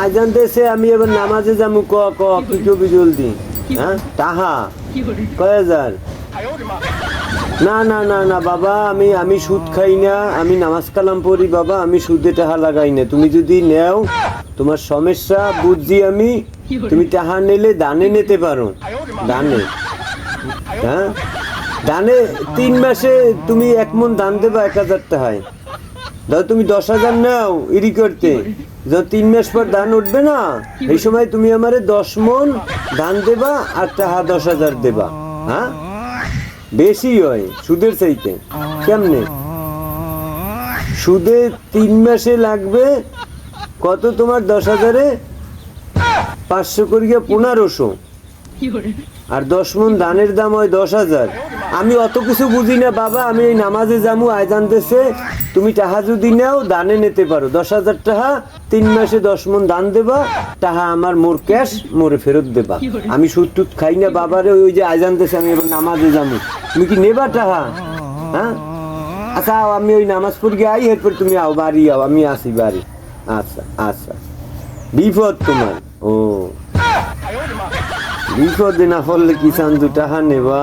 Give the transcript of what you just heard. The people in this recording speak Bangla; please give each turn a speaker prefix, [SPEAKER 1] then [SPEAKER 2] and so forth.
[SPEAKER 1] আজান দেশে আমি এবার নামাজে যাবো ক ক কি কবি জলদি হ্যাঁ টাহা কয় হাজার না না না না বাবা আমি সুদ খাই না আমি নামাজ কালাম পড়ি বাবা আমি সুদে টাহা লাগাই না তুমি যদি নেও তোমার সমস্যা বুঝছি আমি তুমি টাহা নিলে দানে নিতে পারো দানে হ্যাঁ দানে 3 মাসে তুমি 1 মণ দান দেবা 1000 টাকায় ধর তুমি 10,000 নাও ইরি করতে যখন 3 মাস পর ধান উঠবে না এই সময় তুমি আমারে 10 মণ ধান দেবা আর টাকা 10,000 দেবা হ্যাঁ বেশি হয় সুদের চাইতে কেমনে সুদে 3 মাসে লাগবে কত তোমার 10,000-এ 500 করিয়া 1500 আর 10 মণ ধানের দাম হয় 10,000 আমি অত কিছু বুঝি না বাবা আমি এই নামাজে যামু আজান দেশে তুমি টাকা যদি নাও দানে নিতে পারো 10,000 টাকা 3 মাসে 10 মণ ধান দেবা টাকা আমার মোর ক্যাশ মোরে ফেরত দেবা আমি সুদ টুদ খাই না বাবারে ওই যে আজান দেশে আমি এবার নামাজে যামু তুমি কি নেবা টাকা হ্যাঁ আচ্ছা আমি ওই নামাজ পড়ে আই এরপর তুমি আও বাড়ি আও আমি আসি বাড়ি আচ্ছা আচ্ছা বিপদ তোমার ও বিপদে না পড়লে কি চান্দু টাকা নেবা